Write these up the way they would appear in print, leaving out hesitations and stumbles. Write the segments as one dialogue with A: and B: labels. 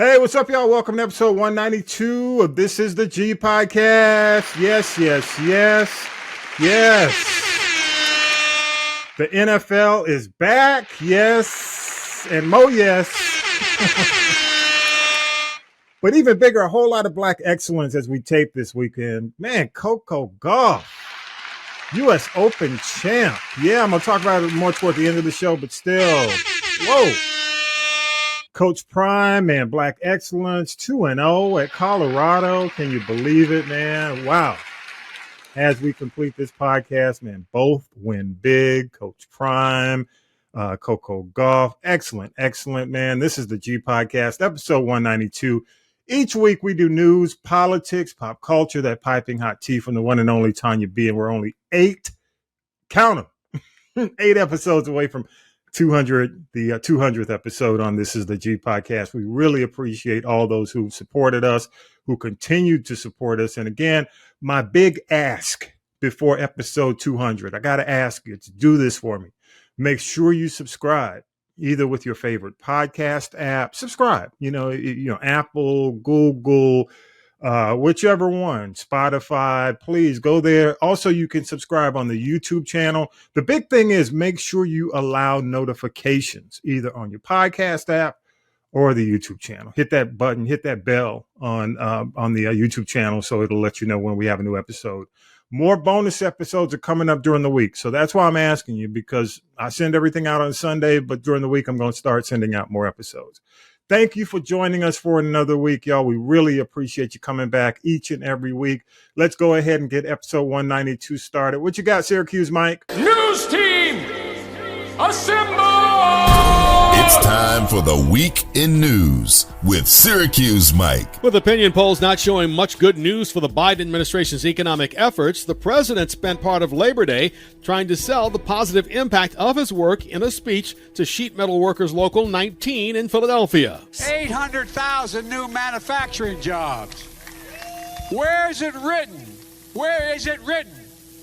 A: Hey, what's up, y'all? Welcome to episode 192 of This is the G Podcast. Yes. The NFL is back. Yes. And yes. But even bigger, a whole lot of black excellence as we tape this weekend. Man, COCO GUAFF, U.S. Open champ. Yeah, I'm going to talk about it more toward the end of the show, but still, whoa. Coach Prime, man, black excellence, 2-0 at Colorado. Can you believe it, man? Wow. As we complete this podcast, man, both win big. Coach Prime, COCO GUAFF, excellent, man. This is the G Podcast, episode 192. Each week we do news, politics, pop culture, that piping hot tea from the one and only Tonya B. And we're only 8 episodes away from 200, the 200th episode on This is the G Podcast. We really appreciate all those who supported us, who continued to support us. And again, my big ask before episode 200, I got to ask you to do this for me. Make sure you subscribe, either with your favorite podcast app. Subscribe, Apple, Google, whichever one, Spotify, please go there. Also, you can subscribe on the YouTube channel. The big thing is make sure you allow notifications either on your podcast app or the YouTube channel. Hit that button, hit that bell on the YouTube channel so it'll let you know when we have a new episode. More bonus episodes are coming up during the week. So that's why I'm asking you, because I send everything out on Sunday, but during the week, I'm going to start sending out more episodes. Thank you for joining us for another week, y'all. We really appreciate you coming back each and every week. Let's go ahead and get episode 192 started. What you got, Syracuse Mike?
B: News team, assemble!
C: It's time for the Week in News with Syracuse Mike.
D: With opinion polls not showing much good news for the Biden administration's economic efforts, the president spent part of Labor Day trying to sell the positive impact of his work in a speech to Sheet Metal Workers Local 19 in Philadelphia.
E: 800,000 new manufacturing jobs. Where is it written? Where is it written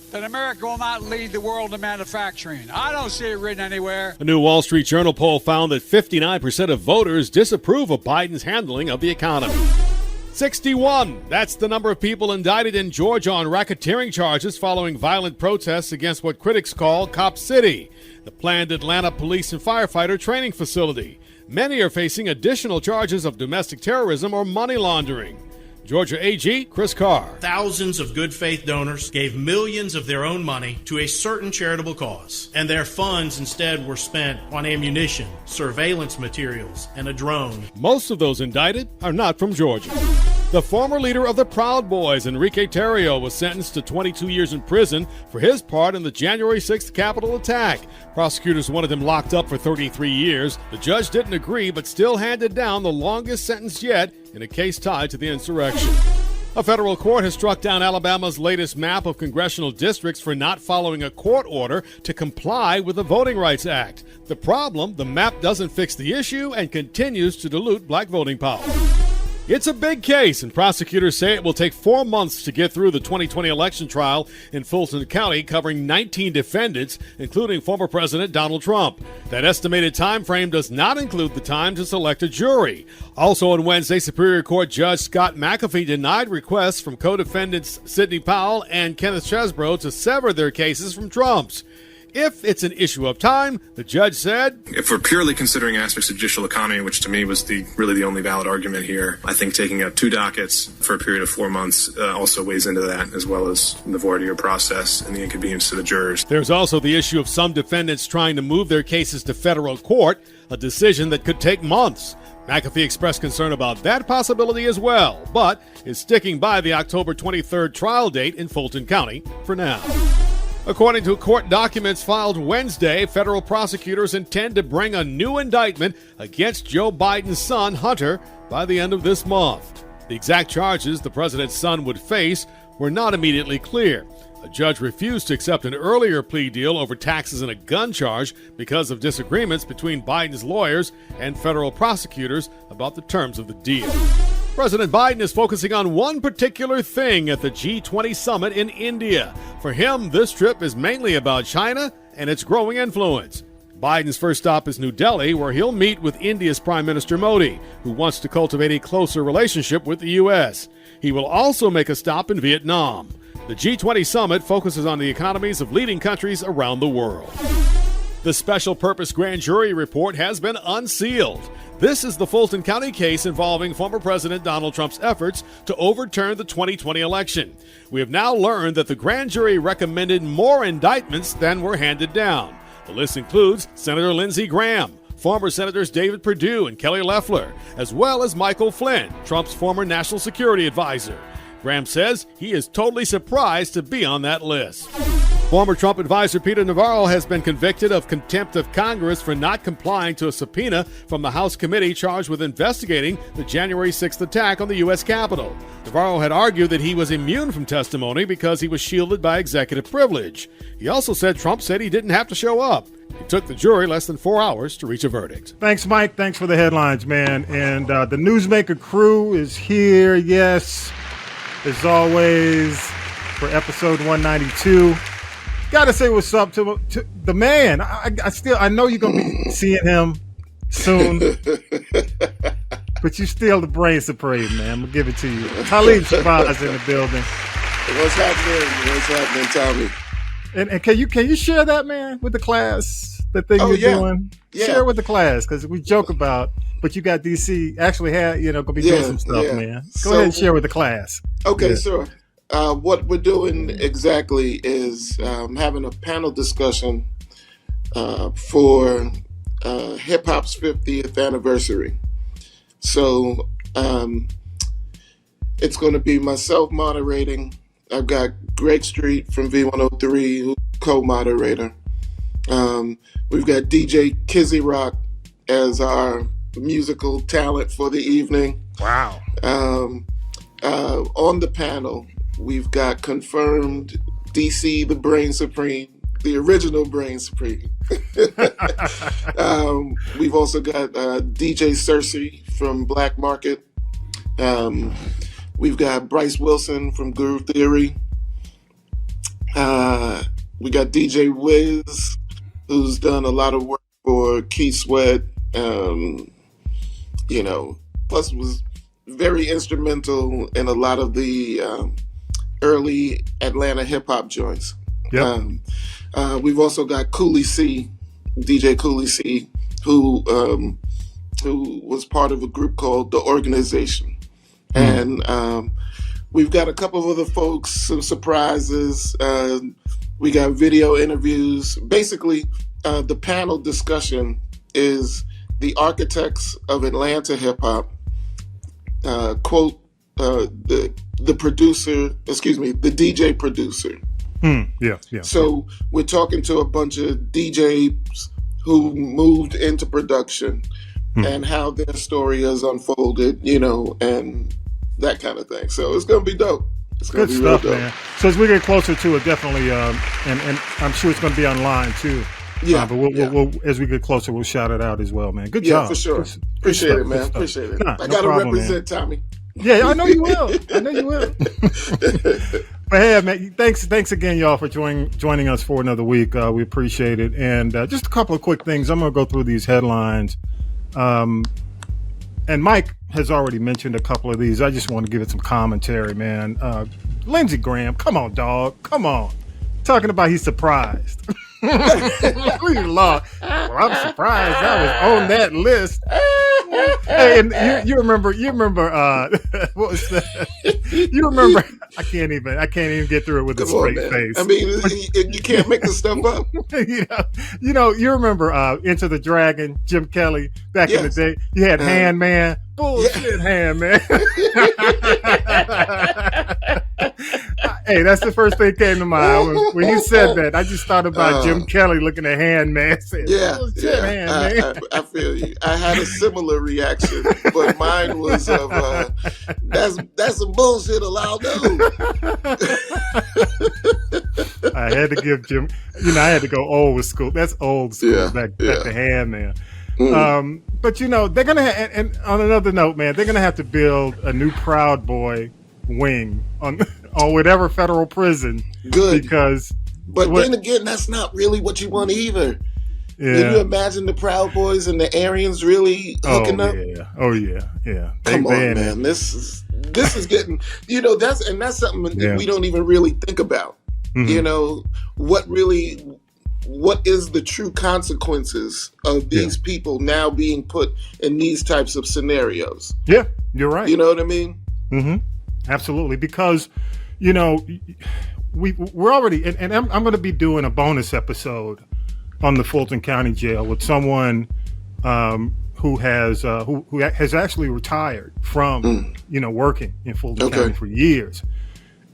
E: that America will not lead the world in manufacturing? I don't see it written anywhere.
D: A new Wall Street Journal poll found that 59% of voters disapprove of Biden's handling of the economy. 61. That's the number of people indicted in Georgia on racketeering charges following violent protests against what critics call Cop City, the planned Atlanta police and firefighter training facility. Many are facing additional charges of domestic terrorism or money laundering. Georgia AG, Chris Carr.
F: Thousands of good faith donors gave millions of their own money to a certain charitable cause, and their funds instead were spent on ammunition, surveillance materials, and a drone.
D: Most of those indicted are not from Georgia. The former leader of the Proud Boys, Enrique Tarrio, was sentenced to 22 years in prison for his part in the January 6th Capitol attack. Prosecutors wanted him locked up for 33 years. The judge didn't agree, but still handed down the longest sentence yet in a case tied to the insurrection. A federal court has struck down Alabama's latest map of congressional districts for not following a court order to comply with the Voting Rights Act. The problem, the map doesn't fix the issue and continues to dilute black voting power. It's a big case, and prosecutors say it will take 4 months to get through the 2020 election trial in Fulton County, covering 19 defendants, including former President Donald Trump. That estimated time frame does not include the time to select a jury. Also on Wednesday, Superior Court Judge Scott McAfee denied requests from co-defendants Sidney Powell and Kenneth Chesbrough to sever their cases from Trump's. If it's an issue of time, the judge said,
G: if we're purely considering aspects of judicial economy, which to me was really the only valid argument here, I think taking up 2 dockets for a period of 4 months also weighs into that, as well as the voir dire process and the inconvenience to the jurors.
D: There's also the issue of some defendants trying to move their cases to federal court, a decision that could take months. McAfee expressed concern about that possibility as well, but is sticking by the October 23rd trial date in Fulton County for now. According to court documents filed Wednesday, federal prosecutors intend to bring a new indictment against Joe Biden's son, Hunter, by the end of this month. The exact charges the president's son would face were not immediately clear. A judge refused to accept an earlier plea deal over taxes and a gun charge because of disagreements between Biden's lawyers and federal prosecutors about the terms of the deal. President Biden is focusing on one particular thing at the G20 summit in India. For him, this trip is mainly about China and its growing influence. Biden's first stop is New Delhi, where he'll meet with India's Prime Minister Modi, who wants to cultivate a closer relationship with the U.S. He will also make a stop in Vietnam. The G20 summit focuses on the economies of leading countries around the world. The special purpose grand jury report has been unsealed. This is the Fulton County case involving former President Donald Trump's efforts to overturn the 2020 election. We have now learned that the grand jury recommended more indictments than were handed down. The list includes Senator Lindsey Graham, former Senators David Perdue and Kelly Loeffler, as well as Michael Flynn, Trump's former national security advisor. Graham says he is totally surprised to be on that list. Former Trump advisor Peter Navarro has been convicted of contempt of Congress for not complying to a subpoena from the House committee charged with investigating the January 6th attack on the U.S. Capitol. Navarro had argued that he was immune from testimony because he was shielded by executive privilege. He also said Trump said he didn't have to show up. It took the jury less than 4 hours to reach a verdict.
A: Thanks, Mike. Thanks for the headlines, man. And the Newsmaker crew is here, yes, as always, for episode 192. Gotta say what's up to the man. I know you're gonna be seeing him soon, but you still the brain supreme, man. I'm gonna give it to you. Talib Shabazz in the building.
H: What's happening, Tommy?
A: And can you share that, man, with the class? The thing you're doing. Yeah. Share with the class, because we joke about, but you got DC actually gonna be doing some stuff, man. Go ahead and share with the class.
H: Okay, sure. What we're doing exactly is having a panel discussion for hip hop's 50th anniversary. So it's going to be myself moderating. I've got Greg Street from V103, who's co-moderator. We've got DJ Kizzy Rock as our musical talent for the evening.
A: Wow.
H: On the panel, we've got confirmed DC, the Brain Supreme, the original Brain Supreme. We've also got DJ Cersei from Black Market. We've got Bryce Wilson from Groove Theory. We got DJ Wiz, who's done a lot of work for Keith Sweat. Plus was very instrumental in a lot of the early Atlanta hip hop joints.
A: Yep.
H: We've also got Cooley C, DJ Cooley C, who was part of a group called The Organization. And we've got a couple of other folks, some surprises. We got video interviews. Basically, the panel discussion is the architects of Atlanta hip hop, quote, the producer, the DJ producer.
A: Yeah.
H: So we're talking to a bunch of DJs who moved into production and how their story has unfolded, and that kind of thing. So it's going to be dope. It's going to be
A: good stuff,
H: real dope.
A: man. So as we get closer to it, definitely, and I'm sure it's going to be online too.
H: Yeah,
A: but we'll as we get closer, we'll shout it out as well, man. Good job.
H: Yeah, for sure. Appreciate it, man. Appreciate it. I got to represent, man. Tommy.
A: Yeah, I know you will. But hey, man, thanks again, y'all, for joining us for another week. We appreciate it. And just a couple of quick things. I'm going to go through these headlines. And Mike has already mentioned a couple of these. I just want to give it some commentary, man. Lindsey Graham, come on, dog. Come on. Talking about he's surprised. Well, I'm surprised I was on that list. Hey, and you remember what was that? You remember? I can't even get through it with a straight face.
H: I mean, you can't make this stuff up.
A: You remember Enter the Dragon, Jim Kelly back in the day. You had Hand Man. Bullshit, Hand Man. Hey, that's the first thing that came to mind when you said that. I just thought about Jim Kelly looking at Hand Man. Saying, Hand Man.
H: I feel you. I had a similar reaction, but mine was of that's some bullshit, Alaudo.
A: I had to give Jim. I had to go old school. That's old school. Back to Hand Man. But they're gonna and on another note, man, they're gonna have to build a new Proud Boy wing on whatever federal prison.
H: Good.
A: Then again,
H: that's not really what you want either. Can you imagine the Proud Boys and the Aryans really hooking up?
A: Yeah.
H: Come on, man. This is getting, that's something that we don't even really think about. What is the true consequences of these people now being put in these types of scenarios?
A: Yeah, you're right.
H: You know what I mean?
A: Mm-hmm. Absolutely. Because, we're already, and I'm going to be doing a bonus episode on the Fulton County Jail with someone who has actually retired from, working in Fulton County for years.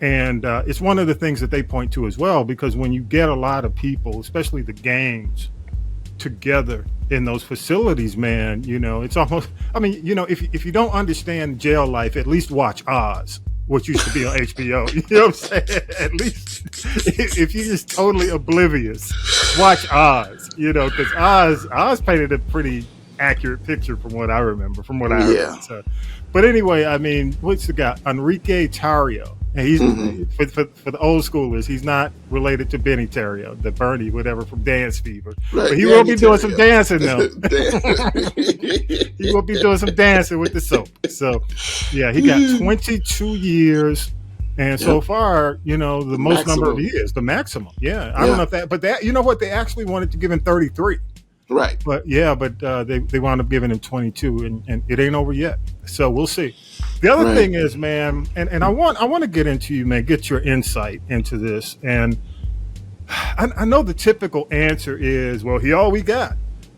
A: And it's one of the things that they point to as well, because when you get a lot of people, especially the gangs, together in those facilities, man, it's almost, if you don't understand jail life, at least watch Oz, which used to be on HBO. You know what I'm saying? At least if you're just totally oblivious, watch Oz, because Oz painted a pretty accurate picture from what I remember, from what I heard. So, but anyway, what's the guy? Enrique Tarrio. And he's for the old schoolers, he's not related to Benny Tarrio, the Bernie, whatever, from Dance Fever. Right, but he will be doing some dancing though. He will be doing some dancing with the soap. So yeah, he got 22 years. And so far, the most number of years, the maximum. Yeah. I don't know if that, what? They actually wanted to give him 33.
H: Right.
A: But they wound up giving him 22 and it ain't over yet. So we'll see. The other thing is, man, and I want to get into you, man, get your insight into this. And I know the typical answer is, well, he all we got.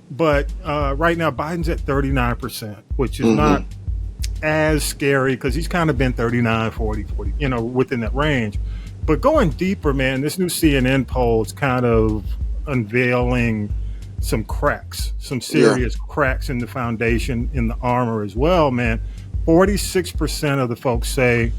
A: But right now, Biden's at 39%, which is not as scary because he's kind of been 39, 40, within that range. But going deeper, man, this new CNN poll is kind of unveiling some cracks, some serious cracks in the foundation, in the armor as well, man. 46% of the folks say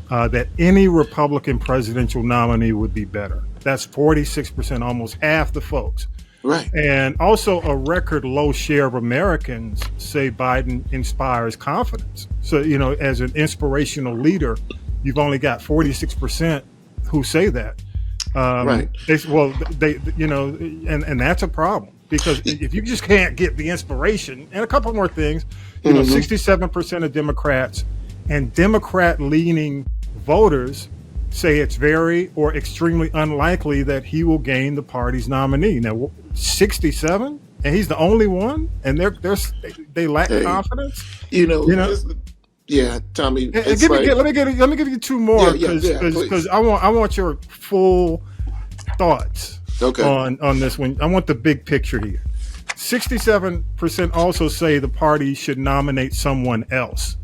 A: that any Republican presidential nominee would be better. That's 46%, almost half the folks.
H: Right.
A: And also a record low share of Americans say Biden inspires confidence. So, as an inspirational leader, you've only got 46% who say that. Right. And that's a problem. Because if you just can't get the inspiration, and a couple more things, 67% of Democrats and Democrat-leaning voters say it's very or extremely unlikely that he will gain the party's nominee. Now, 67, and he's the only one, and they lack confidence.
H: Tommy.
A: Let me give you two more because I want your full thoughts. On this one. I want the big picture here. 67% also say the party should nominate someone else.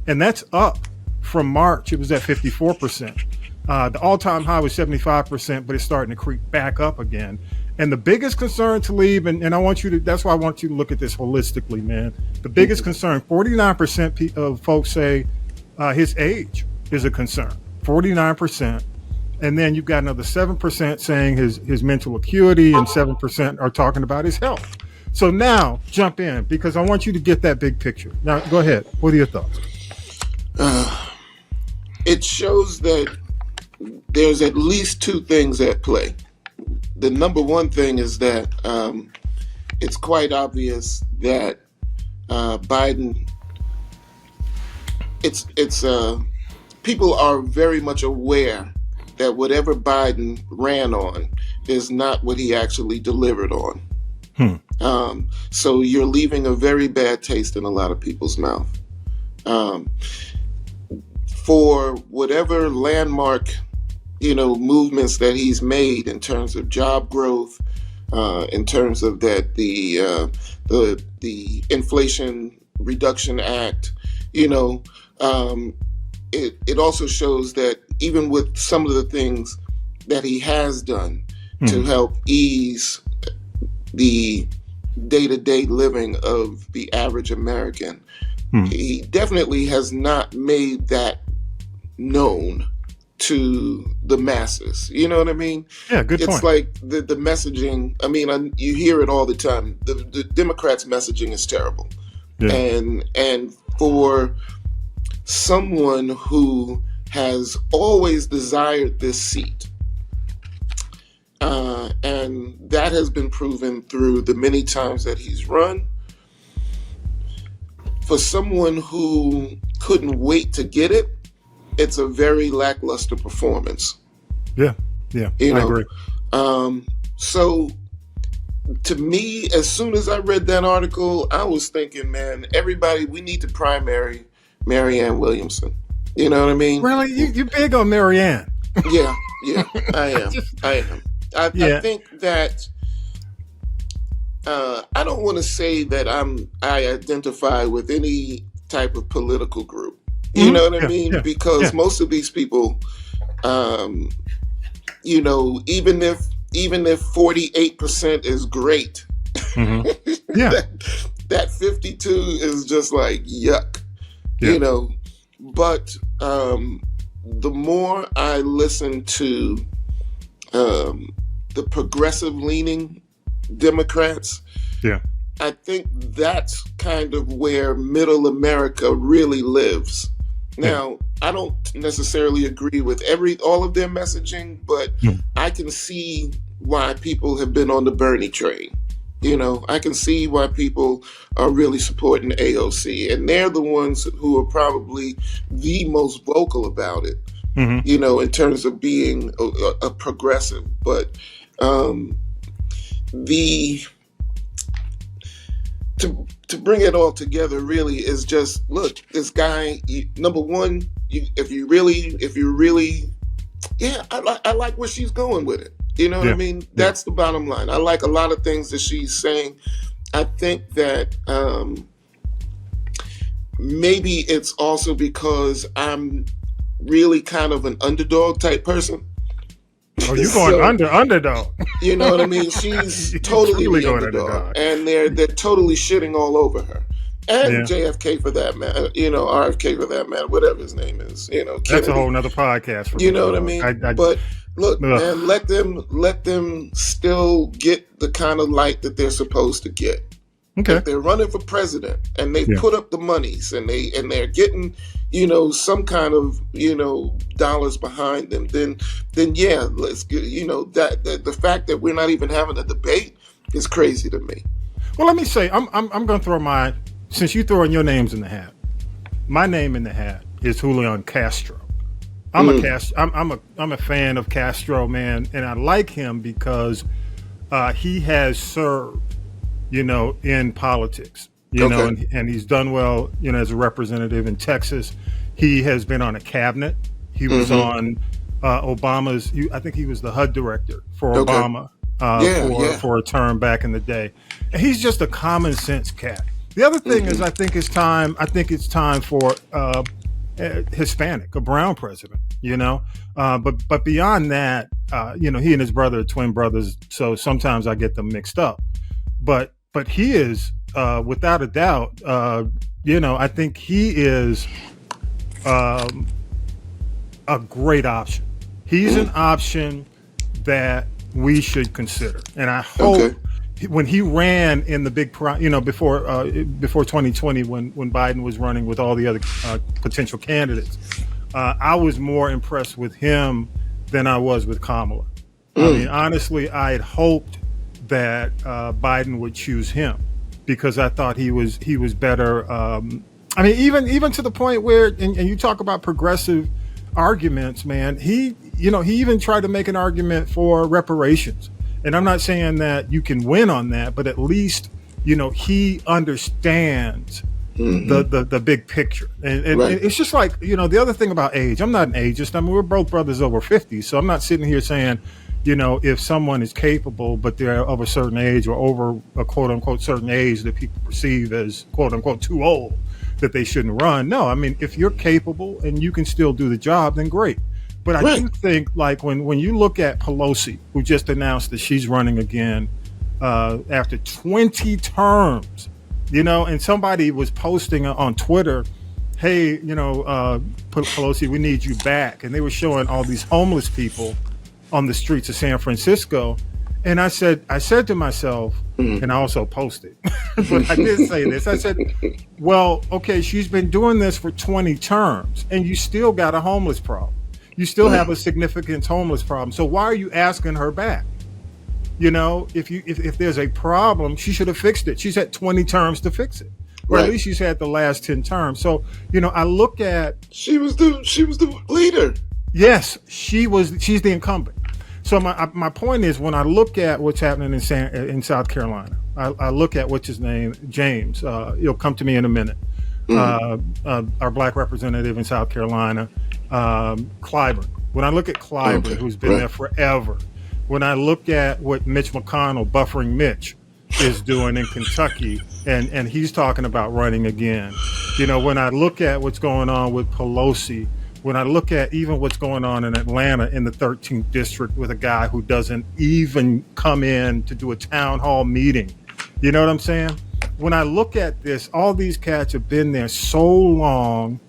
A: And that's up from March. It was at 54%. The all-time high was 75%, but it's starting to creep back up again. And the biggest concern, Talib, and that's why I want you to look at this holistically, man. The biggest concern, 49% of folks say his age is a concern. 49%. And then you've got another 7% saying his mental acuity, and 7% are talking about his health. So now jump in, because I want you to get that big picture. Now, go ahead. What are your thoughts?
H: It shows that there's at least two things at play. The number one thing is that it's quite obvious that Biden, people are very much aware that whatever Biden ran on is not what he actually delivered on. So you're leaving a very bad taste in a lot of people's mouth. For whatever landmark, movements that he's made in terms of job growth, in terms of that the Inflation Reduction Act, it also shows that even with some of the things that he has done to help ease the day-to-day living of the average American, he definitely has not made that known to the masses. You know what I mean?
A: Yeah, good point.
H: It's like the messaging. You hear it all the time. The Democrats' messaging is terrible. Yeah. And for someone who has always desired this seat, And that has been proven through the many times that he's run. For someone who couldn't wait to get it, it's a very lackluster performance.
A: Yeah, I agree.
H: So to me, as soon as I read that article, I was thinking, man, everybody, we need to primary Marianne Williamson. You know what I mean?
A: Really? You big on Marianne?
H: Yeah, I am. I think that I don't want to say that I identify with any type of political group. You know what I mean? Because most of these people, you know, even if 48% is great, that 52 is just like yuck. You know. But the more I listen to the progressive leaning Democrats, I think that's kind of where middle America really lives. Now, I don't necessarily agree with all of their messaging, but I can see why people have been on the Bernie train. You know, I can see why people are really supporting AOC, and they're the ones who are probably the most vocal about it, you know, in terms of being a progressive. But to bring it all together really is just, look, this guy, number one, if you really, I like where she's going with it. You know what I mean? That's the bottom line. I like a lot of things that she's saying. I think that maybe it's also because I'm really kind of an underdog type person.
A: Oh, you going underdog?
H: You know what I mean? She's totally the underdog, and they're totally shitting all over her. And JFK for that matter, you know, RFK for that matter, whatever his name is, you know. Kennedy.
A: That's a whole nother podcast.
H: You know what I mean? But look, man, let them still get the kind of light that they're supposed to get. Okay. If they're running for president and they put up the monies and they're getting, you know, some kind of, you know, dollars behind them, then yeah, let's get, you know, that the fact that we're not even having a debate is crazy to me.
A: Well, let me say, I'm going to throw since you throwing your names in the hat, my name in the hat is Julian Castro. I'm a fan of Castro, man, and I like him because he has served, you know, in politics, you know, and he's done well, you know, as a representative in Texas. He has been on a cabinet. He was on Obama's. I think he was the HUD director for Obama for a term back in the day. And he's just a common sense cat. The other thing is, I think it's time for Hispanic, a brown president, you know. But beyond that, you know, he and his brother are twin brothers, so sometimes I get them mixed up. But he is, without a doubt, you know, I think he is a great option. He's an option that we should consider, and I hope. When he ran in the big, you know, before 2020, when Biden was running with all the other potential candidates, I was more impressed with him than I was with Kamala. I mean, honestly, I had hoped that Biden would choose him because I thought he was better. I mean, even to the point where, and you talk about progressive arguments, man. He even tried to make an argument for reparations. And I'm not saying that you can win on that, but at least, you know, he understands the big picture. And it's just like, you know, the other thing about age, I'm not an ageist. I mean, we're both brothers over 50. So I'm not sitting here saying, you know, if someone is capable, but they're of a certain age or over a quote unquote certain age that people perceive as quote unquote too old, that they shouldn't run. No, I mean, if you're capable and you can still do the job, then great. But I do think, like, when you look at Pelosi, who just announced that she's running again after 20 terms, you know, and somebody was posting on Twitter, hey, you know, Pelosi, we need you back. And they were showing all these homeless people on the streets of San Francisco. And I said to myself, and I also posted, but I did say this. I said, well, okay, she's been doing this for 20 terms and you still got a homeless problem. You still have a significant homeless problem. So why are you asking her back? You know, if there's a problem, she should have fixed it. She's had 20 terms to fix it. Or at least she's had the last 10 terms. So, you know, I look at
H: she was the leader.
A: Yes, she's the incumbent. So my point is, when I look at what's happening in South Carolina, I look at what's his name, James. He'll come to me in a minute. Our black representative in South Carolina, Clyburn. When I look at Clyburn, who's been there forever, when I look at what Mitch McConnell, buffering Mitch, is doing in Kentucky, and he's talking about running again. You know, when I look at what's going on with Pelosi, when I look at even what's going on in Atlanta in the 13th district with a guy who doesn't even come in to do a town hall meeting, you know what I'm saying? When I look at this, all these cats have been there so long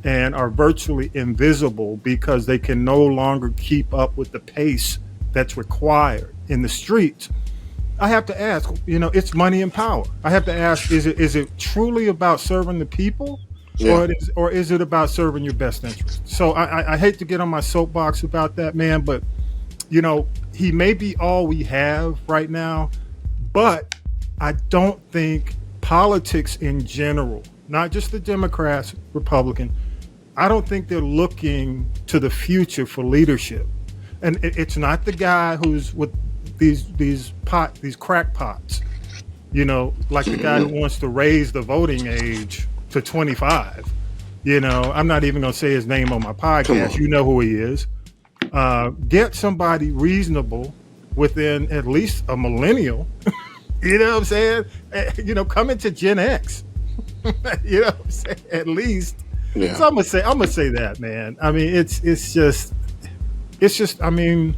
A: and are virtually invisible because they can no longer keep up with the pace that's required in the streets. I have to ask, you know, it's money and power. I have to ask, is it truly about serving the people, or is it about serving your best interest? So I hate to get on my soapbox about that, man, but, you know, he may be all we have right now, but I don't think politics in general, not just the Democrats, Republican, I don't think they're looking to the future for leadership. And it's not the guy who's with these crackpots, you know, like the guy who wants to raise the voting age to 25. You know, I'm not even going to say his name on my podcast. You know who he is. Get somebody reasonable within at least a millennial. You know what I'm saying? You know, come into Gen X. You know what I'm saying? At least. Yeah. So I'm gonna say that, man. I mean, it's just. I mean,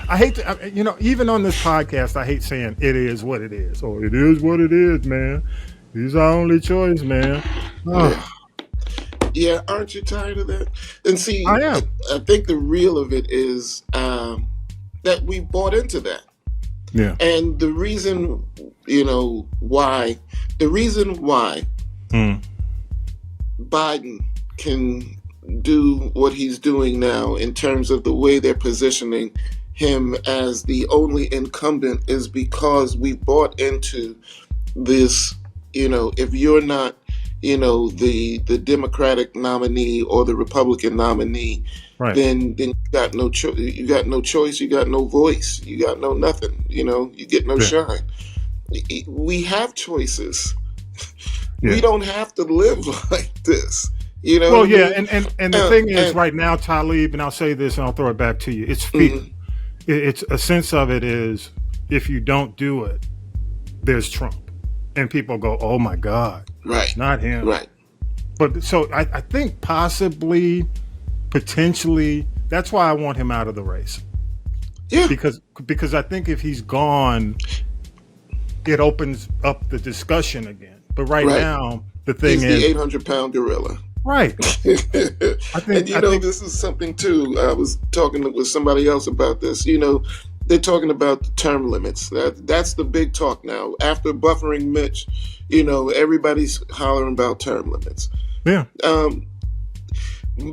A: I hate to, you know, even on this podcast, I hate saying it is what it is. Or it is what it is, man. He's our only choice, man. Oh.
H: Yeah, aren't you tired of that? And see,
A: I am.
H: I think the real of it is that we bought into that.
A: Yeah.
H: And the reason, you know, why Biden can do what he's doing now in terms of the way they're positioning him as the only incumbent is because we bought into this, you know, if you're not, you know, the Democratic nominee or the Republican nominee, right, then you got no choice, you got no voice, you got no nothing, you know, you get no shine. We have choices. Yeah. We don't have to live like this. You know.
A: Well, yeah, and the thing is, right now, Talib, and I'll say this, and I'll throw it back to you. It's fear. Mm-hmm. It's a sense of it is, if you don't do it, there's Trump, and people go, "Oh my God,
H: right,
A: not him."
H: Right.
A: But so I think possibly, potentially, that's why I want him out of the race.
H: Yeah.
A: Because I think if he's gone, it opens up the discussion again. But right now, the thing is,
H: the 800-pound gorilla.
A: Right.
H: This is something too. I was talking with somebody else about this. You know, they're talking about the term limits. That's the big talk now. After buffering Mitch, you know, everybody's hollering about term limits.
A: Yeah.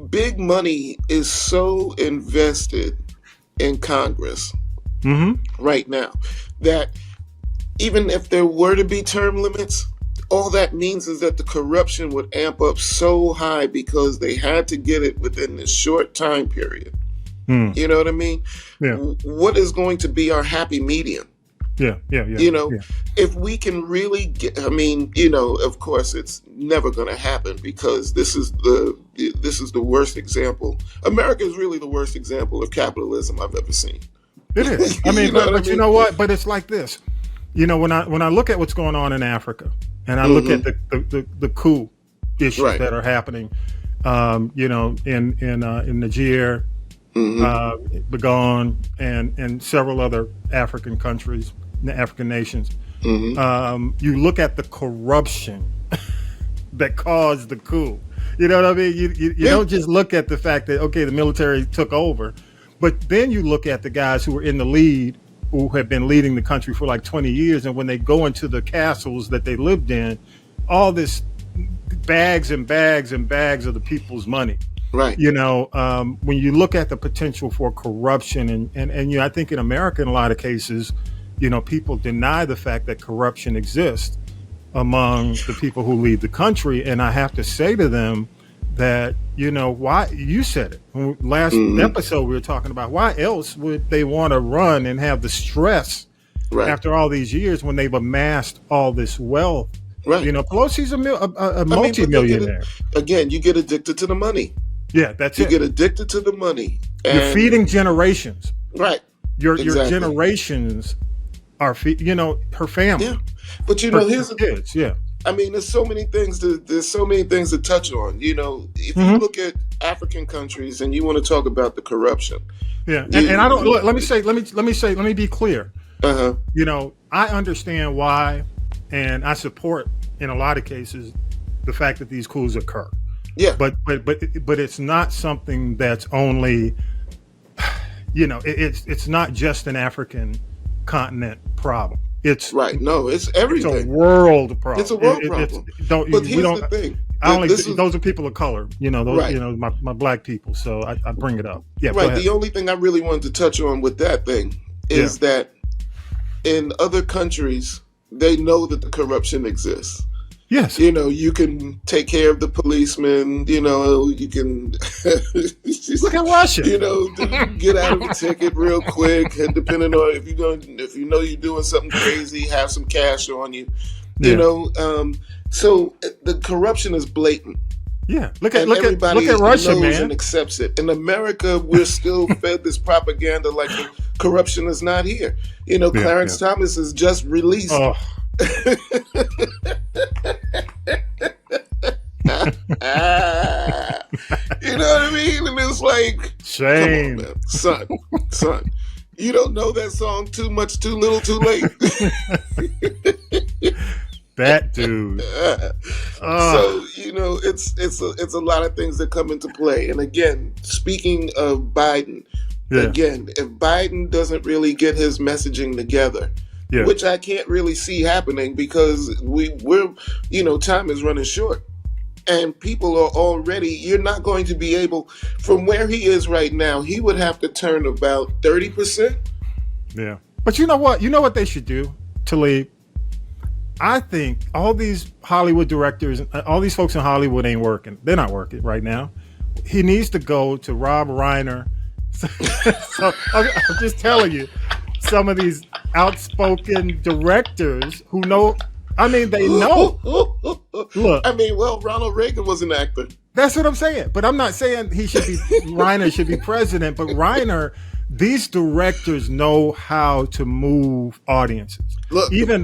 H: Big money is so invested in Congress right now that even if there were to be term limits, all that means is that the corruption would amp up so high because they had to get it within this short time period. You know what I mean?
A: Yeah.
H: What is going to be our happy medium?
A: Yeah.
H: You know, if we can really get, I mean, you know, of course it's never going to happen because this is the worst example. America is really the worst example of capitalism I've ever seen.
A: It is. I mean, but you know what? But it's like this. You know, when I look at what's going on in Africa, and I look at the coup issues that are happening, you know, in Niger, Gabon, and several other African countries, African nations. You look at the corruption that caused the coup. You know what I mean? You don't just look at the fact that, okay, the military took over, but then you look at the guys who were in the lead, who have been leading the country for like 20 years. And when they go into the castles that they lived in, all this bags and bags and bags of the people's money.
H: Right.
A: When you look at the potential for corruption and I think in America, in a lot of cases, people deny the fact that corruption exists among the people who lead the country. And I have to say to them that, why you said it last episode, we were talking about why else would they want to run and have the stress after all these years when they've amassed all this wealth. Right. Pelosi's a multi-millionaire.
H: Again, you get addicted to the money.
A: Yeah, that's
H: it. You get addicted to the money.
A: You're feeding generations.
H: Right.
A: Your generations are her family.
H: Yeah. But here's the
A: kids. Yeah.
H: I mean, there's so many things to touch on. If you look at African countries and you want to talk about the corruption.
A: Yeah. And I don't let me be clear. I understand why, and I support in a lot of cases the fact that these coups occur.
H: Yeah.
A: But it's not something that's only it's not just an African continent problem. It's
H: right. No, it's everything.
A: It's a world problem.
H: It's a world problem. But here's the thing.
A: Those are people of color. Those my black people. So I bring it up. Yeah.
H: Right. The only thing I really wanted to touch on with that thing is that in other countries they know that the corruption exists.
A: Yes.
H: You can take care of the policeman, you can
A: look at Russia.
H: Get out of a ticket real quick, and depending on if you're doing something crazy, have some cash on you. So the corruption is blatant.
A: Yeah. Look at Russia,
H: knows
A: man.
H: And accepts it. In America, we're still fed this propaganda like the corruption is not here. Clarence Thomas is just released.
A: Oh.
H: You know what I mean? And it's like,
A: shame,
H: come on, man. son, you don't know that song Too Much, Too Little, Too Late.
A: That dude.
H: So it's a lot of things that come into play. And again, speaking of Biden, again, if Biden doesn't really get his messaging together. Yeah. Which I can't really see happening because we're time is running short, and people are already. You're not going to be able, from where he is right now, he would have to turn about 30%.
A: Yeah, but you know what? You know what they should do, Talib? I think all these Hollywood directors, all these folks in Hollywood ain't working. They're not working right now. He needs to go to Rob Reiner. So I'm just telling you. Some of these outspoken directors who know, they know. Look,
H: Ronald Reagan was an actor.
A: That's what I'm saying. But I'm not saying Reiner should be president. But Reiner, these directors know how to move audiences. Look, even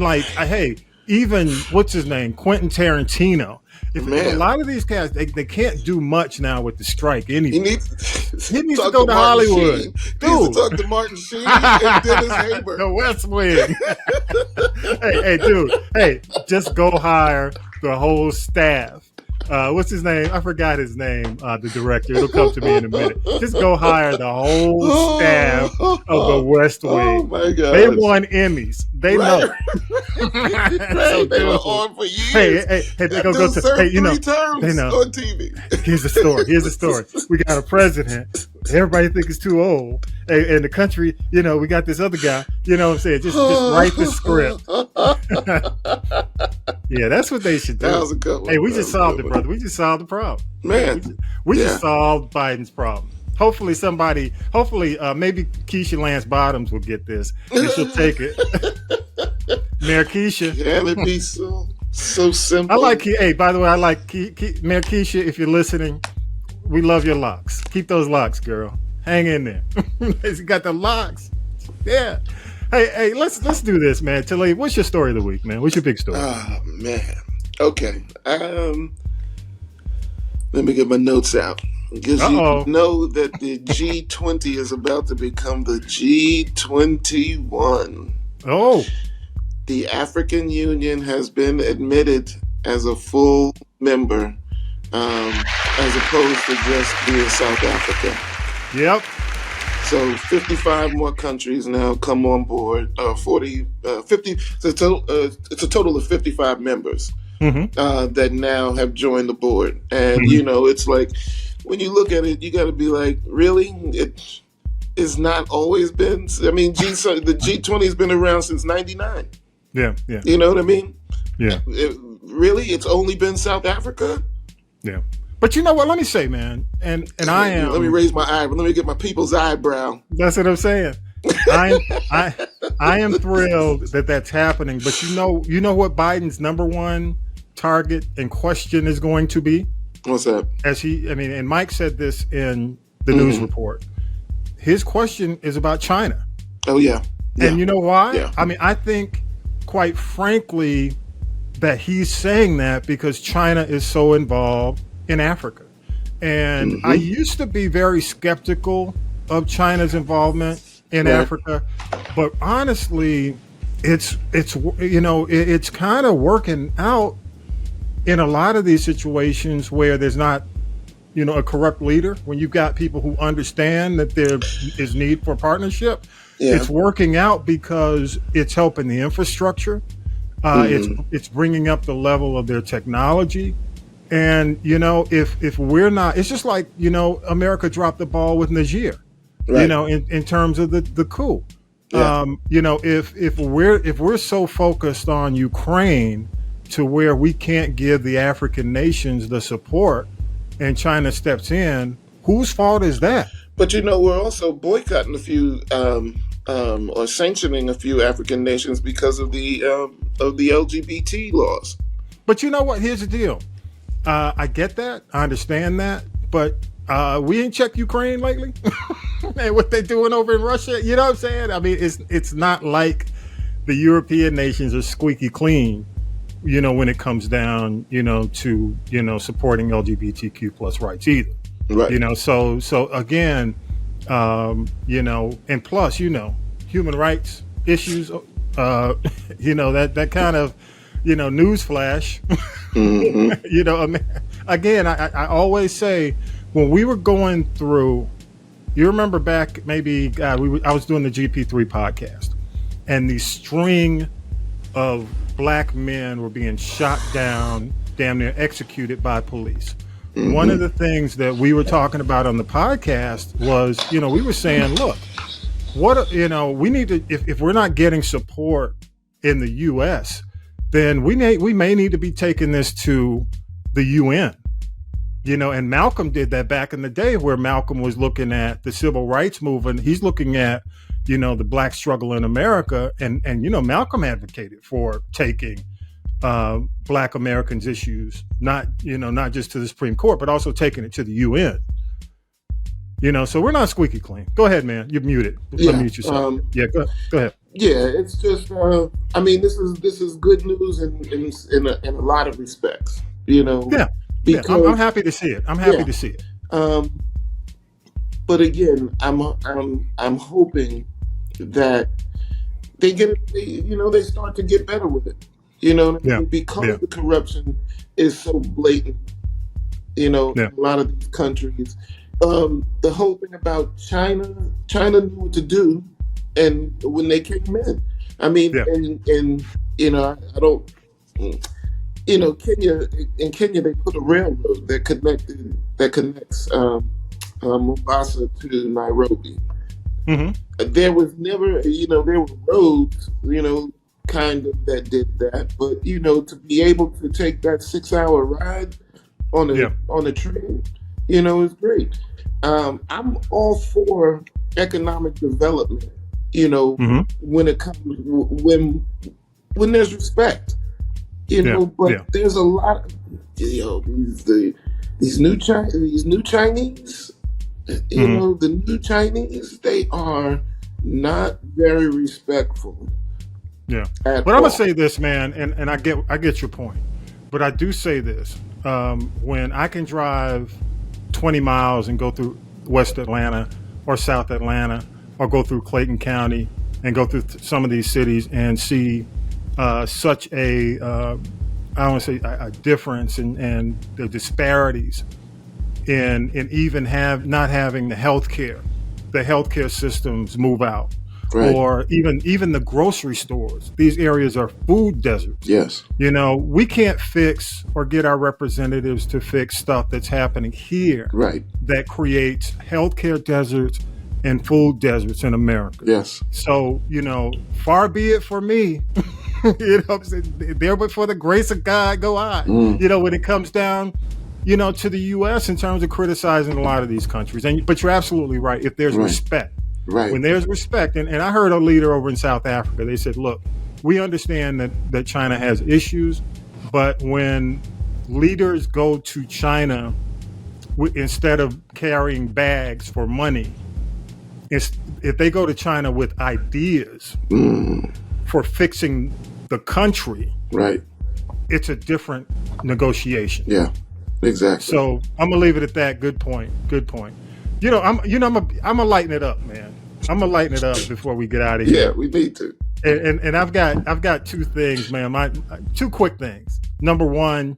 A: what's his name, Quentin Tarantino. If a lot of these cats, they can't do much now with the strike anyway. He needs to go to Hollywood.
H: He needs to talk to Martin Sheen and Dennis Haber.
A: The West Wing. hey, dude. Hey, just go hire the whole staff. What's his name? I forgot his name, the director. It'll come to me in a minute. Just go hire the whole staff of the West Wing.
H: Oh, my God.
A: They won Emmys. They know.
H: So they were on for years.
A: Hey, they're going to go to,
H: they know. On TV.
A: Here's the story. We got a president. Everybody think it's too old. Hey, in the country, we got this other guy. You know what I'm saying? Just write the script. Yeah, that's what they should do.
H: That was a good one.
A: Hey, we just solved it, brother. We just solved the problem.
H: Man.
A: We just solved Biden's problem. Hopefully maybe Keisha Lance Bottoms will get this and she'll take it. Mayor Keisha.
H: Can it be so simple?
A: By the way, I like Mayor Keisha, if you're listening, we love your locks. Keep those locks, girl. Hang in there. You got the locks. Yeah. Hey, let's do this, man. Talib, what's your story of the week, man? What's your big story?
H: Oh, man. Okay. Let me get my notes out. Because you know that the G20 is about to become the G21.
A: Oh.
H: The African Union has been admitted as a full member, as opposed to just being South Africa.
A: Yep.
H: So 55 more countries now come on board. 50. It's a total of 55 members that now have joined the board. And it's like when you look at it, you got to be like, really? It's not always been. I mean, the G20 has been around since '99.
A: Yeah.
H: You know what I mean?
A: Yeah.
H: Really, it's only been South Africa.
A: Yeah. But you know what? Let me say, man, and I am.
H: Let me raise my eyebrow. Let me get my people's eyebrow.
A: That's what I'm saying. I am thrilled that that's happening. But you know what Biden's number one target and question is going to be?
H: What's that?
A: And Mike said this in the news report. His question is about China.
H: Oh yeah.
A: And you know why?
H: Yeah.
A: I mean, I think, quite frankly, that he's saying that because China is so involved in Africa. And I used to be very skeptical of China's involvement in Africa, but honestly, it's kind of working out in a lot of these situations where there's not, a corrupt leader. When you've got people who understand that there is need for partnership, it's working out because it's helping the infrastructure. It's bringing up the level of their technology. And, if we're not, it's just like, America dropped the ball with Niger, in terms of the coup.
H: Yeah.
A: If we're so focused on Ukraine to where we can't give the African nations the support and China steps in, whose fault is that?
H: But, we're also boycotting a few or sanctioning a few African nations because of the LGBT laws.
A: But you know what? Here's the deal. I get that. I understand that. But we ain't checked Ukraine lately. And what they're doing over in Russia, you know what I'm saying? I mean, it's not like the European nations are squeaky clean, when it comes down, to, supporting LGBTQ plus rights either.
H: Right.
A: So again, and plus, human rights issues, that kind of, newsflash, again, I always say when we were going through, you remember back maybe, I was doing the GP3 podcast and the string of black men were being shot down, damn near executed by police. One of the things that we were talking about on the podcast was, we were saying, look, we need to, if we're not getting support in the U.S., then we may need to be taking this to the UN. And Malcolm did that back in the day where Malcolm was looking at the civil rights movement. He's looking at, the black struggle in America. And Malcolm advocated for taking black Americans' issues, not just to the Supreme Court, but also taking it to the UN. So we're not squeaky clean. Go ahead, man. You're muted. Unmute yourself. Go ahead.
H: Yeah, it's just. This is good news in a lot of respects.
A: Yeah. Because, I'm happy to see it. I'm happy to see it.
H: But again, I'm hoping that they get they start to get better with it. Because the corruption is so blatant. In a lot of these countries. The whole thing about China knew what to do, and when they came in, I mean, and I don't, Kenya they put a railroad that connects Mombasa to Nairobi. There was never, there were roads, kind of that did that, but to be able to take that 6-hour ride on a train, is great. I'm all for economic development, when it comes when there's respect, but there's a lot of these new Chinese, the new Chinese, they are not very respectful.
A: Yeah. But I'm gonna say this, man, and I get your point, but I do say this: when I can drive 20 miles and go through West Atlanta or South Atlanta or go through Clayton County and go through some of these cities and see such a I don't want to say a difference and the disparities in even not having the healthcare systems move out,
H: Right.
A: or even the grocery stores. These areas are food deserts.
H: Yes.
A: We can't fix or get our representatives to fix stuff that's happening here.
H: Right.
A: That creates healthcare deserts and food deserts in America.
H: Yes.
A: So, far be it for me. There but for the grace of God go I. When it comes down, to the U.S. in terms of criticizing a lot of these countries. But you're absolutely right. If there's respect.
H: Right.
A: When there's respect, and I heard a leader over in South Africa, they said, look, we understand that China has issues, but when leaders go to China, instead of carrying bags for money, if they go to China with ideas for fixing the country,
H: right, it's
A: a different negotiation.
H: Yeah, exactly.
A: So I'm gonna leave it at that. Good point. I'm gonna lighten it up, man. I'm gonna lighten it up before we get out of here.
H: Yeah, we need to.
A: And I've got two things, man. Two quick things. Number one,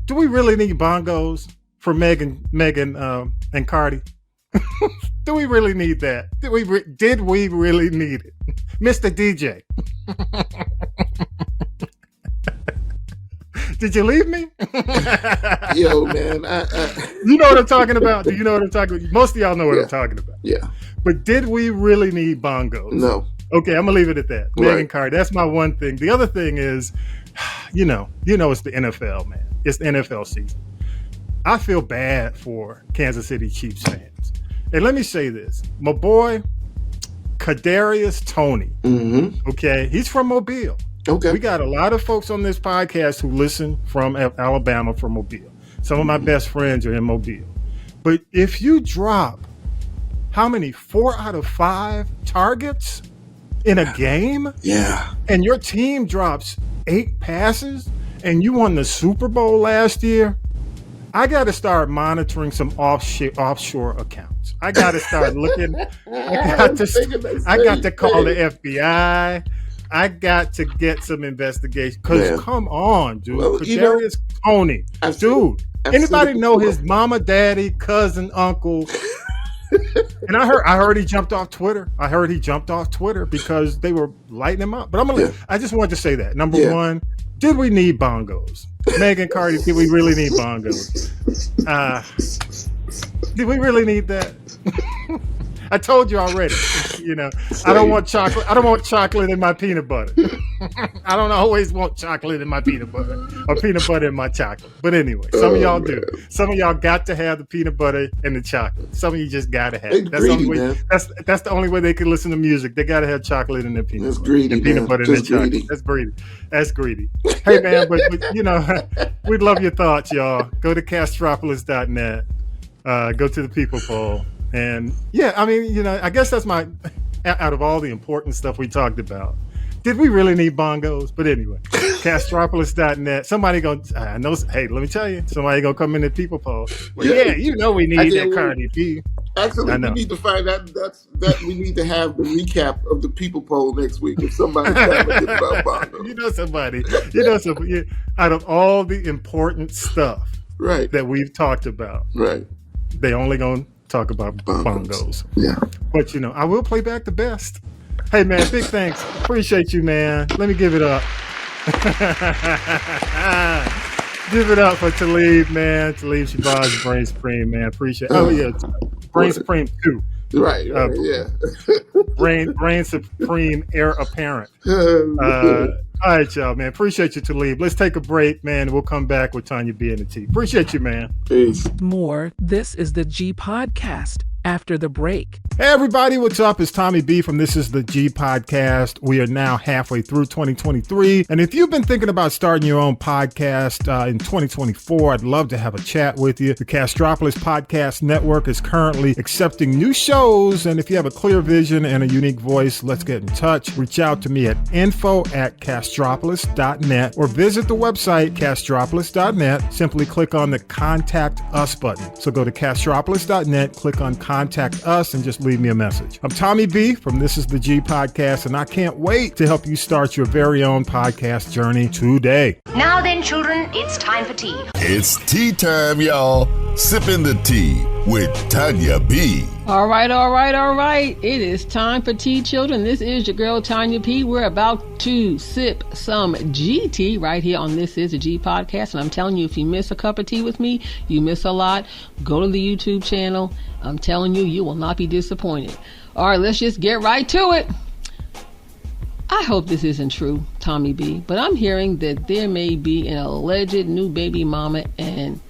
A: do we really need bongos for Megan and Cardi? Do we really need that? Did we really need it, Mr. DJ? Did you leave me?
H: Yo, man.
A: You know what I'm talking about? Do you know what I'm talking about? Most of y'all know what I'm talking about.
H: Yeah.
A: But did we really need bongos?
H: No.
A: Okay, I'm going to leave it at that.
H: Right.
A: Megan Cardi, that's my one thing. The other thing is, it's the NFL, man. It's the NFL season. I feel bad for Kansas City Chiefs fans. And let me say this. My boy, Kadarius Toney, okay, he's from Mobile.
H: Okay.
A: We got a lot of folks on this podcast who listen from Alabama, from Mobile. Some of my best friends are in Mobile. But if you drop, how many, 4 out of 5 targets in a game?
H: Yeah.
A: And your team drops 8 passes and you won the Super Bowl last year, I got to start monitoring some offshore accounts. I got to start looking. I got to call the FBI. I got to get some investigation. Because come on, dude.
H: Well,
A: Kadarius Toney. Dude. Anybody know his mama, daddy, cousin, uncle? And I heard he jumped off Twitter. Because they were lighting him up. But I just wanted to say that. Number one, did we need bongos? Megan Cardi, did we really need bongos? Did we really need that? I told you already. I don't want chocolate. I don't want chocolate in my peanut butter. I don't always want chocolate in my peanut butter or peanut butter in my chocolate. But anyway, some of y'all do. Some of y'all got to have the peanut butter and the chocolate. Some of you just got to have it. That's the only way they can listen to music. They got to have chocolate in their peanut butter. And peanut butter in their chocolate. That's greedy. Hey, man, but we'd love your thoughts, y'all. Go to castropolis.net. Go to the People Poll. And I guess that's out of all the important stuff we talked about, did we really need bongos? But anyway, castropolis.net. Somebody hey, let me tell you, somebody gonna come in the People Poll. Well, we need that Cardi B.
H: Actually, we need to find out that we need to have the recap of the People Poll next week if somebody's talking about bongos.
A: Somebody, out of all the important stuff that we've talked about, they only gonna talk about bongos.
H: Yeah.
A: But I will play back the best. Hey man, big thanks. Appreciate you, man. Let me give it up. Give it up for Talib, man. Talib, Shabazz, Brain Supreme, man. Appreciate it. Oh yeah, Brain Supreme 2.
H: Right, yeah.
A: Brain Supreme Heir Apparent. All right, y'all, man. Appreciate you, Talib. Let's take a break, man. We'll come back with Tonya B and the T. Appreciate you, man.
H: Peace.
I: More. This is the G Podcast. After the break.
A: Hey everybody, what's up? It's Tommy B from This Is the G Podcast. We are now halfway through 2023. And if you've been thinking about starting your own podcast in 2024, I'd love to have a chat with you. The Castropolis Podcast Network is currently accepting new shows. And if you have a clear vision and a unique voice, let's get in touch. Reach out to me at info@castropolis.net or visit the website castropolis.net. Simply click on the Contact Us button. So go to castropolis.net, click on Contact Us, and just leave me a message. I'm Tommy B from This Is the G Podcast, and I can't wait to help you start your very own podcast journey today.
J: Now then, children, it's time for tea.
C: It's tea time, y'all. Sippin' the tea with Tonya B.
J: All right. It is time for Tea Children. This is your girl, Tonya P. We're about to sip some GT right here on This Is a G podcast. And I'm telling you, if you miss a cup of tea with me, you miss a lot. Go to the YouTube channel. I'm telling you, you will not be disappointed. All right, let's just get right to it. I hope this isn't true, Tommy B, but I'm hearing that there may be an alleged new baby mama and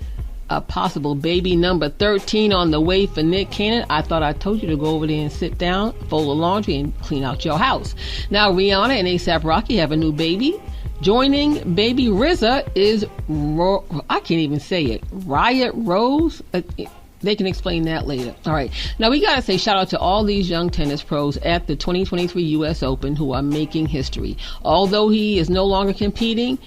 J: a possible baby number 13 on the way for Nick Cannon. I thought I told you to go over there and sit down, fold the laundry, and clean out your house. Now, Rihanna and A$AP Rocky have a new baby. Joining baby RZA is, I can't even say it, Riot Rose? They can explain that later. All right. Now, we got to say shout out to all these young tennis pros at the 2023 U.S. Open who are making history. Although he is no longer competing,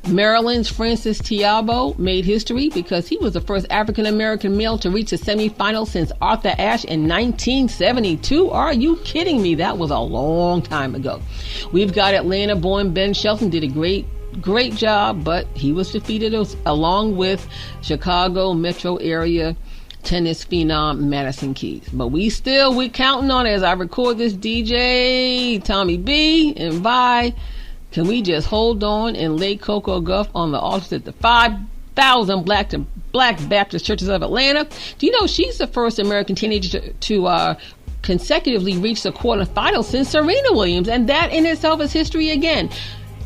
J: Maryland's Francis Tiafoe made history because he was the first African-American male to reach the semifinals since Arthur Ashe in 1972. Are you kidding me? That was a long time ago. We've got Atlanta-born Ben Shelton did a great job, but he was defeated along with Chicago metro area tennis phenom Madison Keys. But we're counting on it as I record this, DJ Tommy B and Vi. Can we just hold on and lay COCO GUAFF on the altars at the 5,000 Black Baptist churches of Atlanta? Do you know she's the first American teenager to consecutively reach the quarterfinals since Serena Williams, and that in itself is history again.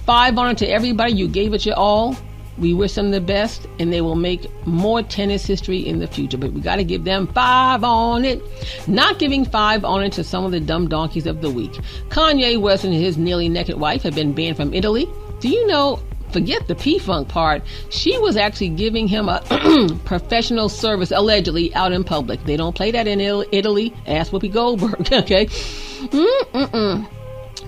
J: 5 honor to everybody. You gave it your all. We wish them the best, and they will make more tennis history in the future. But we got to give them 5 on it. Not giving 5 on it to some of the dumb donkeys of the week. Kanye West and his nearly naked wife have been banned from Italy. Do you know, forget the P-Funk part, she was actually giving him a professional service, allegedly, out in public. They don't play that in Italy. Ask Whoopi Goldberg, okay?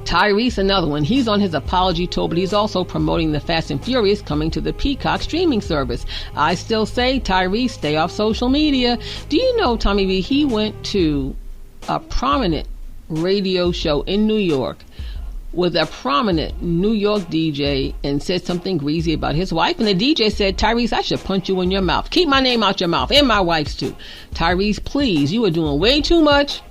J: Tyrese, another one. He's on his apology tour, but he's also promoting the Fast and Furious coming to the Peacock streaming service. I still say, Tyrese, stay off social media. Do you know, Tommy B, he went to a prominent radio show in New York with a prominent New York DJ and said something greasy about his wife, and the DJ said, Tyrese, I should punch you in your mouth. Keep my name out your mouth, and my wife's too. Tyrese, please, you are doing way too much.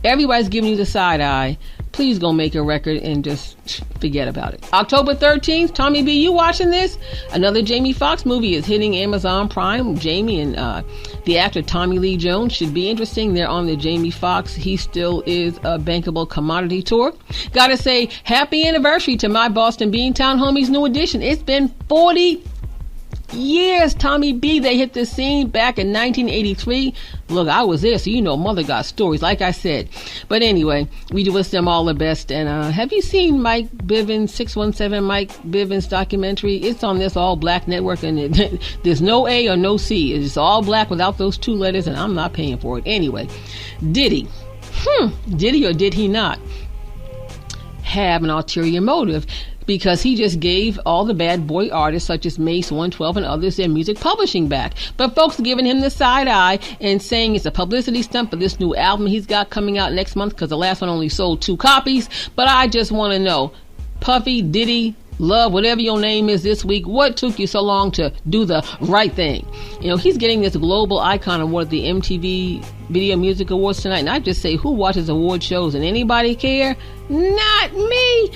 J: Everybody's giving you the side eye. Please go make a record and just forget about it. October 13th, Tommy B, you watching this? Another Jamie Foxx movie is hitting Amazon Prime. Jamie and the actor Tommy Lee Jones should be interesting. They're on the Jamie Foxx He Still Is a Bankable Commodity tour. Gotta say, happy anniversary to my Boston Beantown homies new edition. It's been 40 years, Tommy B. They hit the scene back in 1983. Look, I was there, so you know mother got stories, like I said. But anyway, we wish them all the best. And have you seen Mike Bivins, 617 Mike Bivins documentary? It's on this all black network, and there's no A or no C. It's all black without those 2 letters, and I'm not paying for it. Anyway, did he or did he not have an ulterior motive? Because he just gave all the bad boy artists such as Mace, 112, and others their music publishing back. But folks are giving him the side eye and saying it's a publicity stunt for this new album he's got coming out next month because the last one only sold 2 copies. But I just want to know, Puffy, Diddy, Love, whatever your name is this week, what took you so long to do the right thing? You know, he's getting this global icon award at the MTV Video Music Awards tonight. And I just say, who watches award shows and anybody care? Not me.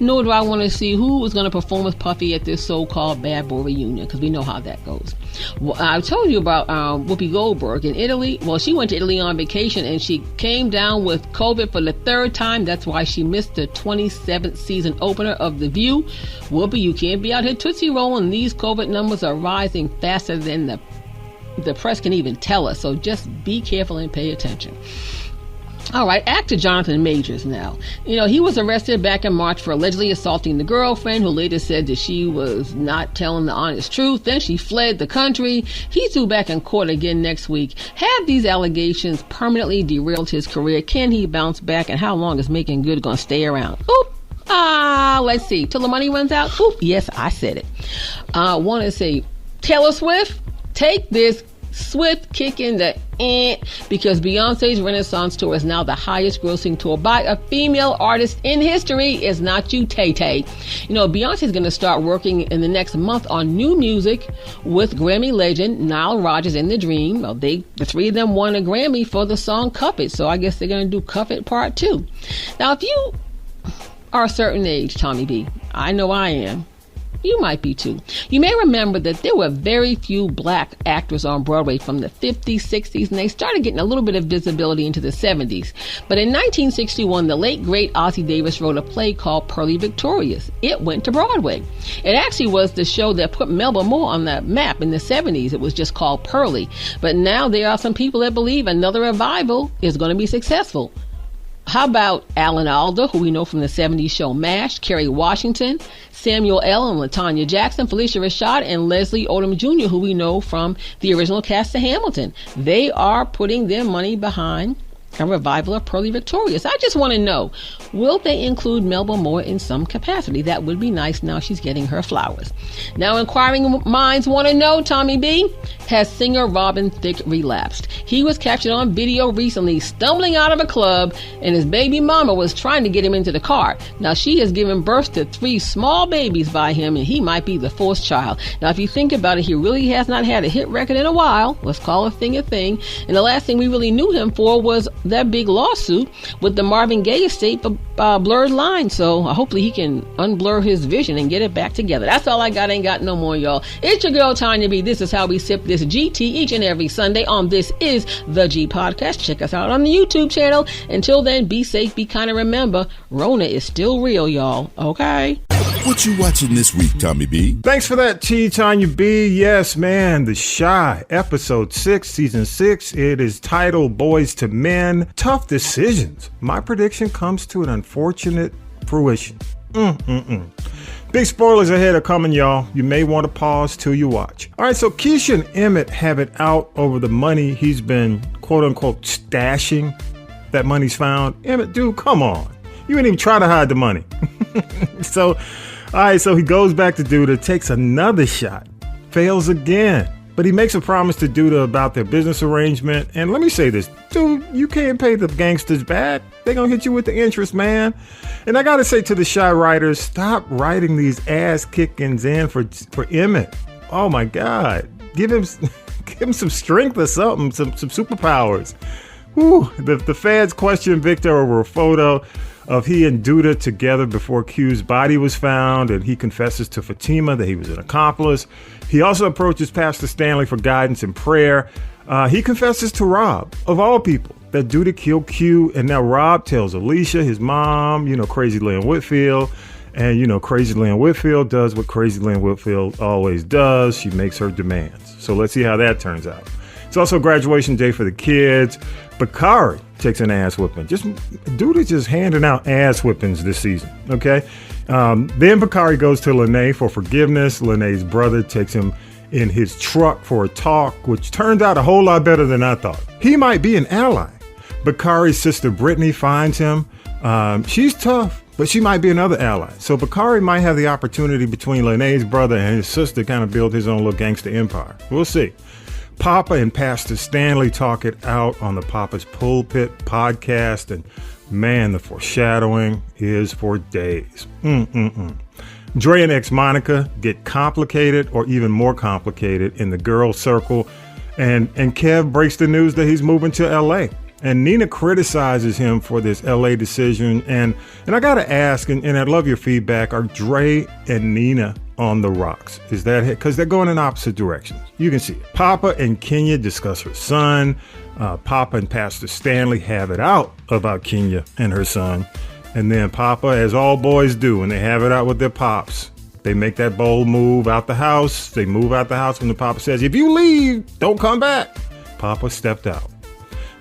J: Nor do I want to see who is going to perform with Puffy at this so-called bad boy reunion, because we know how that goes. Well, I told you about Whoopi Goldberg in Italy. Well, she went to Italy on vacation, and she came down with COVID for the 3rd time. That's why she missed the 27th season opener of The View. Whoopi, you can't be out here Tootsie rolling. These COVID numbers are rising faster than the press can even tell us, so just be careful and pay attention. All right, actor Jonathan Majors now. You know, he was arrested back in March for allegedly assaulting the girlfriend, who later said that she was not telling the honest truth. Then she fled the country. He's due back in court again next week. Have these allegations permanently derailed his career? Can he bounce back? And how long is making good going to stay around? Let's see. Till the money runs out? Oop, yes, I said it. I want to say, Taylor Swift, take this swift kick in the because Beyonce's Renaissance tour is now the highest grossing tour by a female artist in history. It's not you, Tay-Tay. Beyonce's going to start working in the next month on new music with Grammy legend Nile Rodgers and The Dream. Well, the three of them won a Grammy for the song Cuff It, so I guess they're going to do Cuff It Part 2. Now, if you are a certain age, Tommy B, I know I am. You might be too. You may remember that there were very few black actors on Broadway from the 50s, 60s, and they started getting a little bit of visibility into the 70s. But in 1961, the late, great Ossie Davis wrote a play called Pearly Victorious. It went to Broadway. It actually was the show that put Melba Moore on the map in the 70s. It was just called Pearly. But now there are some people that believe another revival is going to be successful. How about Alan Alda, who we know from the 70s show MASH, Kerry Washington, Samuel L. and LaTonya Jackson, Felicia Rashad, and Leslie Odom Jr., who we know from the original cast of Hamilton. They are putting their money behind a revival of Pearly Victorious. I just want to know, will they include Melba Moore in some capacity? That would be nice now she's getting her flowers. Now, inquiring minds want to know, Tommy B, has singer Robin Thicke relapsed? He was captured on video recently stumbling out of a club, and his baby mama was trying to get him into the car. Now, she has given birth to 3 small babies by him, and he might be the 4th child. Now, if you think about it, he really has not had a hit record in a while. Let's call a thing a thing. And the last thing we really knew him for was that big lawsuit with the Marvin Gaye estate for blurred lines. So hopefully he can unblur his vision and get it back together. That's all I got. Ain't got no more, y'all. It's your girl Tonya B. This is how we sip this GT each and every Sunday on This Is the G Podcast. Check us out on the YouTube channel. Until then, be safe, be kind, and remember, Rona is still real, y'all. Okay?
C: What you watching this week, Tommy B?
A: Thanks for that, Tonya B. Yes, man, The Chi, episode 6, season 6. It is titled Boys to Men, Tough Decisions. My prediction comes to an unfortunate fruition. Big spoilers ahead are coming, y'all. You may want to pause till you watch. All right, so Keisha and Emmett have it out over the money he's been, quote unquote, stashing. That money's found. Emmett, dude, come on. You ain't even try to hide the money. All right, so he goes back to Duda, takes another shot, fails again. But he makes a promise to Duda about their business arrangement. And let me say this, dude, you can't pay the gangsters back. They're going to hit you with the interest, man. And I got to say to the Chi writers, stop writing these ass kickings in for Emmett. Oh, my God. Give him some strength or something, some superpowers. Whew. The feds questioned Victor over a photo of he and Duda together before Q's body was found, and he confesses to Fatima that he was an accomplice. He also approaches Pastor Stanley for guidance and prayer. He confesses to Rob, of all people, that Duda killed Q, and now Rob tells Alicia, his mom, Crazy Lynn Whitfield, and Crazy Lynn Whitfield does what Crazy Lynn Whitfield always does. She makes her demands. So let's see how that turns out. It's also graduation day for the kids. Bakari takes an ass whipping. Dude just handing out ass whippings this season, okay? Then Bakari goes to Lene for forgiveness. Lene's brother takes him in his truck for a talk, which turned out a whole lot better than I thought. He might be an ally. Bakari's sister Brittany finds him. She's tough, but she might be another ally. So Bakari might have the opportunity between Lene's brother and his sister to kind of build his own little gangster empire. We'll see. Papa and Pastor Stanley talk it out on the Papa's Pulpit podcast, and man, the foreshadowing is for days. Dre and ex-Monica get complicated or even more complicated in the girl circle, and Kev breaks the news that he's moving to LA. And Nina criticizes him for this LA decision. And I got to ask, and I'd love your feedback, are Dre and Nina on the rocks? Is that it? Because they're going in opposite directions. You can see it. Papa and Kenya discuss her son. Papa and Pastor Stanley have it out about Kenya and her son. And then Papa, as all boys do, when they have it out with their pops, they make that bold move out the house. They move out the house when the Papa says, if you leave, don't come back. Papa stepped out.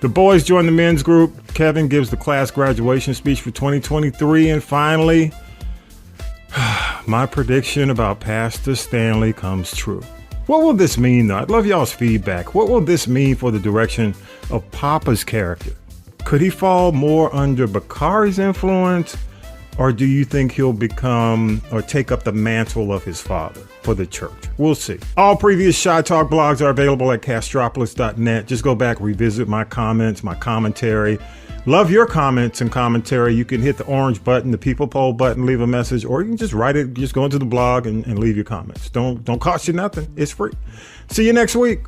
A: The boys join the men's group. Kevin gives the class graduation speech for 2023. And finally, my prediction about Pastor Stanley comes true. What will this mean, though? I'd love y'all's feedback. What will this mean for the direction of Papa's character? Could he fall more under Bakari's influence? Or do you think he'll become or take up the mantle of his father for the church? We'll see. All previous Shy Talk blogs are available at castropolis.net. Just go back, revisit my comments, my commentary. Love your comments and commentary. You can hit the orange button, the people poll button, leave a message, or you can just write it. Just go into the blog and leave your comments. Don't cost you nothing. It's free. See you next week.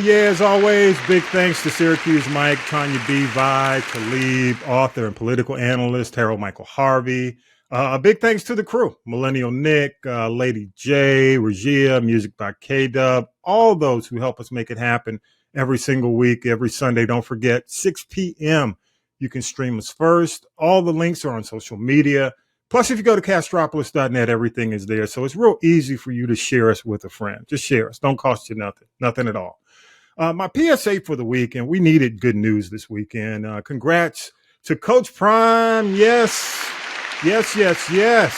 A: As always, big thanks to Syracuse Mike, Tonya B. Vi, Talib, author and political analyst, Harold Michael Harvey. A big thanks to the crew, Millennial Nick, Lady J, Regia, music by K-Dub, all those who help us make it happen every single week, every Sunday. Don't forget, 6 p.m. You can stream us first. All the links are on social media. Plus, if you go to castropolis.net, everything is there. So it's real easy for you to share us with a friend. Just share us. Don't cost you nothing at all. My PSA for the week, and we needed good news this weekend. Congrats to Coach Prime. Yes. The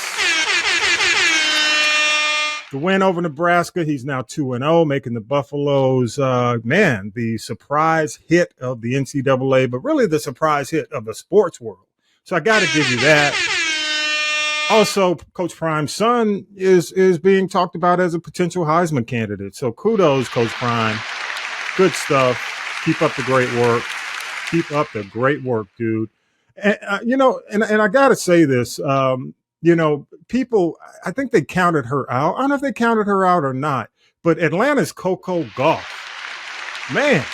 A: win over Nebraska. He's now 2-0, making the Buffaloes, the surprise hit of the NCAA, but really the surprise hit of the sports world. So I got to give you that. Also, Coach Prime's son is being talked about as a potential Heisman candidate. So kudos, Coach Prime. Good stuff. Keep up the great work. Keep up the great work, dude. And, and I got to say this, people, I think they counted her out. I don't know if they counted her out or not, but Atlanta's COCO GUAFF, man,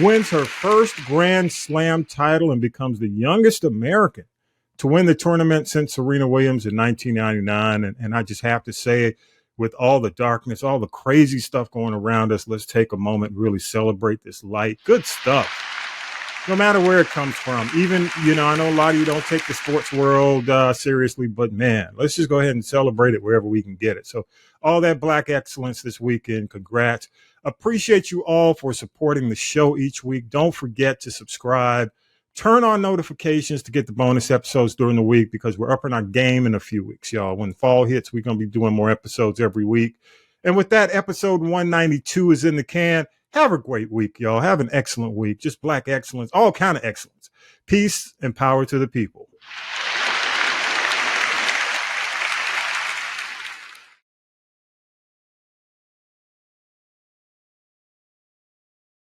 A: wins her first Grand Slam title and becomes the youngest American to win the tournament since Serena Williams in 1999. And I just have to say, with all the darkness, all the crazy stuff going around us, let's take a moment and really celebrate this light. Good stuff. No matter where it comes from. Even, I know a lot of you don't take the sports world seriously, but man, let's just go ahead and celebrate it wherever we can get it. So all that Black excellence this weekend, congrats. Appreciate you all for supporting the show each week. Don't forget to subscribe. Turn on notifications to get the bonus episodes during the week because we're upping our game in a few weeks, y'all. When fall hits, we're going to be doing more episodes every week. And with that, episode 192 is in the can. Have a great week, y'all. Have an excellent week. Just Black excellence, all kind of excellence. Peace and power to the people.